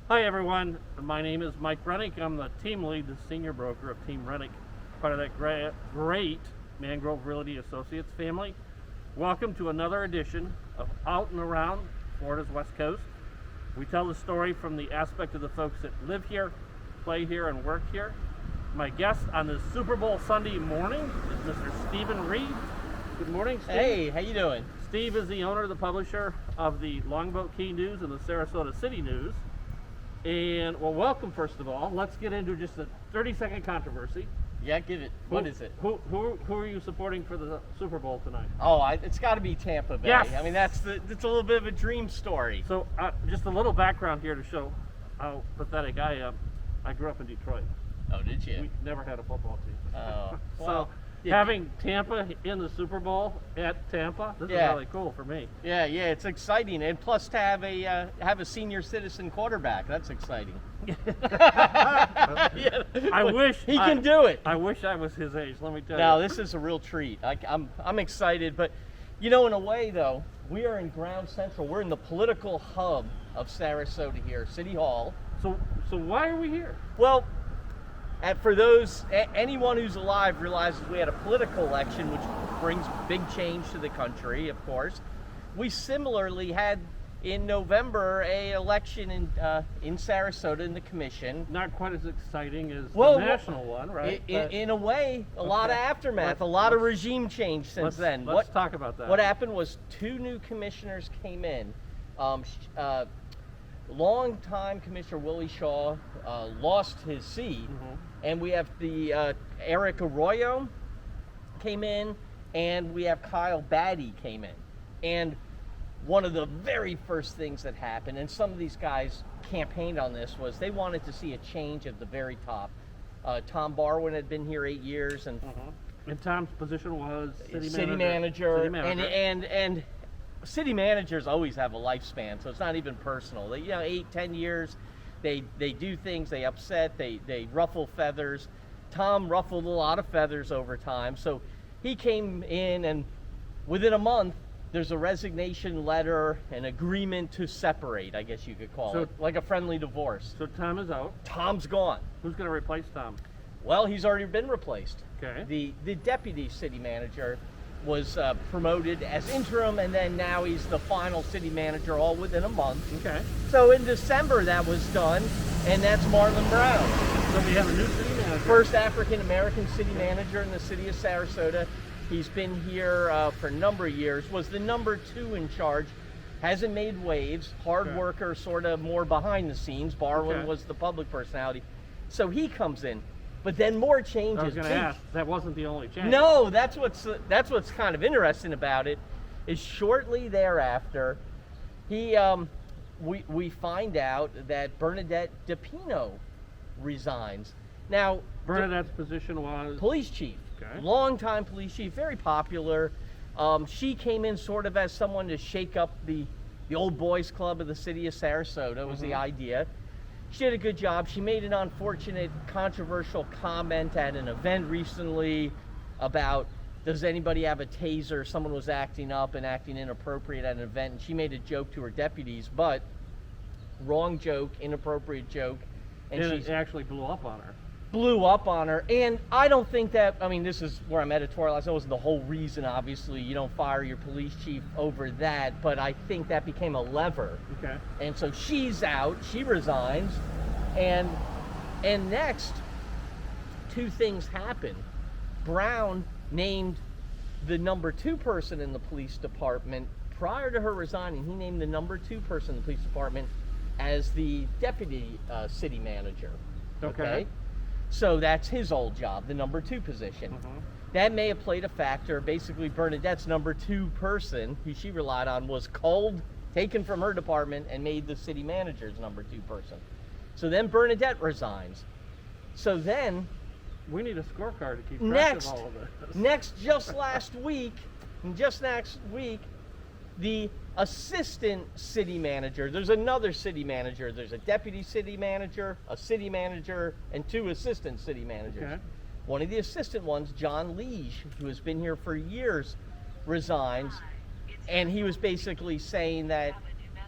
Hi everyone, my name is Mike Rennick. I'm the team lead, the senior broker of Team Rennick, part of that great Mangrove Realty Associates family. Welcome to another edition of Out and Around Florida's West Coast. We tell the story from the aspect of the folks that live here, play here, and work here. My guest on this Super Bowl Sunday morning is Mr. Stephen Reed. Good morning, Steve. Hey, how you doing? Steve is the owner, the publisher of the Longboat Key News and the Sarasota City News. And, well, welcome, first of all. Let's get into just a 30-second controversy. Yeah, give it. What is it? Who are you supporting for the Super Bowl tonight? Oh, it's got to be Tampa Bay. Yes. I mean, it's a little bit of a dream story. So, just a little background here to show how pathetic I am. I grew up in Detroit. Oh, did you? We never had a football team. Oh, So, well, having Tampa in the Super Bowl at Tampa, this is really cool for me. Yeah, it's exciting, and plus to have a senior citizen quarterback, that's exciting. I wish he can do it. I wish I was his age. Let me tell you. No, this is a real treat. I'm excited, but you know, in a way though, we are in Ground Central. We're in the political hub of Sarasota here, City Hall. So why are we here? Well, for anyone who's alive realizes we had a political election, which brings big change to the country, of course. We similarly had in November a election in Sarasota in the commission. Not quite as exciting as the national one, right? In a way, a lot of aftermath, a lot of regime change since then. Let's talk about that. What happened was 2 new commissioners came in. Longtime Commissioner Willie Shaw lost his seat, and we have the Eric Arroyo came in, and we have Kyle Batty came in. And one of the very first things that happened, and some of these guys campaigned on this, was they wanted to see a change at the very top. Tom Barwin had been here 8 years, and Tom's position was city manager. And city managers always have a lifespan, so it's not even personal. They, 8-10 years, they do things, they upset, they ruffle feathers. Tom ruffled a lot of feathers over time, so he came in, and within a month there's a resignation letter, an agreement to separate, I guess you could call it, like a friendly divorce. So Tom is out. Tom's gone. Who's going to replace Tom? Well, he's already been replaced. Okay. The deputy city manager was promoted as interim, and then now he's the final city manager, all within a month. Okay. So in December that was done, and that's Marlon Brown. So we have a new city manager. First African-American city manager in the city of Sarasota. He's been here for a number of years, was the number 2 in charge, hasn't made waves, hard worker, sort of more behind the scenes. Barwin was the public personality. So he comes in. But then more changes. I was going to ask, that wasn't the only change. No, that's what's kind of interesting about it, is shortly thereafter, we find out that Bernadette DePino resigns. Now, Bernadette's position was? Police chief. Okay. Longtime police chief, very popular. She came in sort of as someone to shake up the old boys club of the city of Sarasota, was the idea. She did a good job. She made an unfortunate, controversial comment at an event recently about, does anybody have a taser? Someone was acting up and acting inappropriate at an event, and she made a joke to her deputies, but wrong joke, inappropriate joke. And it actually blew up on her. And I don't think that, I mean, this is where I'm editorializing. That wasn't the whole reason, obviously. You don't fire your police chief over that, but I think that became a lever. Okay. And so she's out, she resigns, and next, 2 things happen. Brown named the number 2 person in the police department. Prior to her resigning, he named the number 2 person in the police department as the deputy city manager. Okay? So that's his old job, the number 2 position. That may have played a factor. Basically, Bernadette's number 2 person, who she relied on, was culled, taken from her department, and made the city manager's number 2 person. So then Bernadette resigns. So then, we need a scorecard to keep track of all of this. just next week, the assistant city manager, there's another city manager, there's a deputy city manager, a city manager, and 2 assistant city managers. Okay. One of the assistant ones, John Liege, who has been here for years, resigns, and he was basically saying that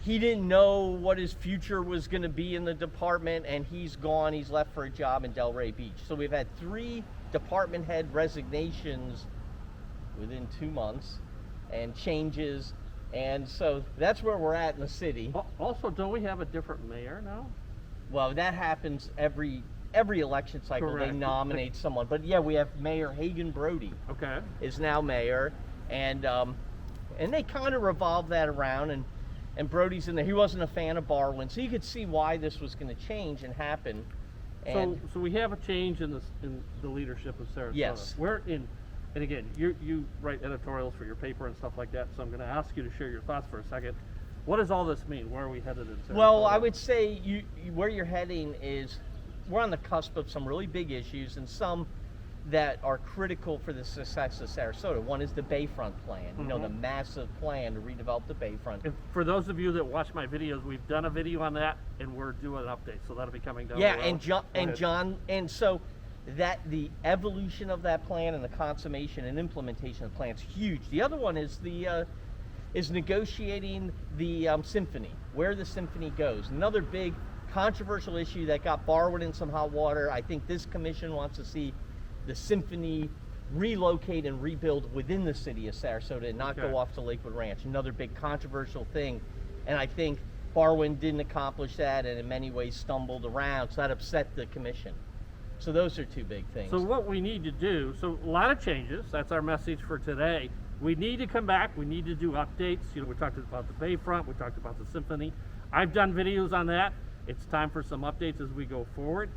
he didn't know what his future was going to be in the department, and he's gone. He's left for a job in Delray Beach. So we've had 3 department head resignations within 2 months and changes. And so that's where we're at in the city. Also, don't we have a different mayor now? Well, that happens every election cycle. Correct. They nominate someone. But yeah, we have Mayor Hagan Brody Okay. is now mayor, and they kind of revolved that around, and Brody's in there. He wasn't a fan of Barwin, so you could see why this was going to change and happen. And So we have a change in the leadership of Sarasota. Yes. And again, you write editorials for your paper and stuff like that, so I'm going to ask you to share your thoughts for a second. What does all this mean? Where are we headed in Sarasota? well, I would say where you're heading is we're on the cusp of some really big issues, and some that are critical for the success of Sarasota. One is the Bayfront plan, you know, the massive plan to redevelop the Bayfront. And for those of you that watch my videos, we've done a video on that, and we're doing an update, so that'll be coming down Yeah, the road. and John, and so that the evolution of that plan and the consummation and implementation of the plan is huge. The other one is is negotiating the symphony, where the symphony goes. Another big controversial issue that got Barwood in some hot water. I think this commission wants to see the symphony relocate and rebuild within the city of Sarasota and not go off to Lakewood Ranch. Another big controversial thing, and I think Barwin didn't accomplish that, and in many ways stumbled around, so that upset the commission. So those are 2 big things. So what we need to do, so a lot of changes, that's our message for today. We need to come back, we need to do updates. You know, we talked about the Bayfront, we talked about the symphony. I've done videos on that. It's time for some updates as we go forward.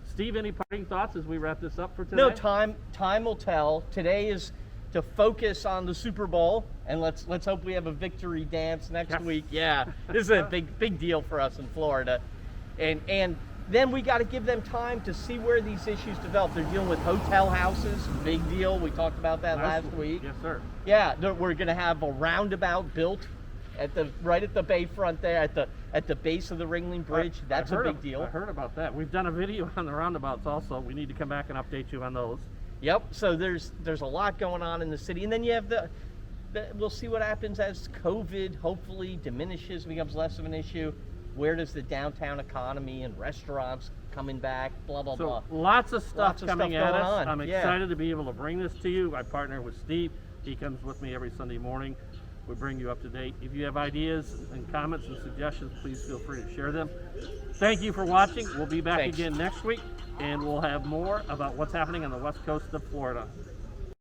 Steve, any parting thoughts as we wrap this up for today? No, time will tell. Today is to focus on the Super Bowl, and let's hope we have a victory dance next week. Yeah, this is a big deal for us in Florida, and then we got to give them time to see where these issues develop. They're dealing with hotel houses, big deal. We talked about that last week. Yes, sir. Yeah, we're going to have a roundabout built right at the Bayfront there, at the base of the Ringling Bridge. That's a big deal. I heard about that. We've done a video on the roundabouts also. We need to come back and update you on those. Yep. So there's a lot going on in the city, and then you have we'll see what happens as COVID hopefully diminishes, becomes less of an issue. Where does the downtown economy and restaurants coming back? Blah blah blah. So lots of stuff coming at us. on. I'm excited to be able to bring this to you. I partner with Steve. He comes with me every Sunday morning. We bring you up to date. If you have ideas and comments and suggestions, please feel free to share them. Thank you for watching. We'll be back again next week, and we'll have more about what's happening on the west coast of Florida.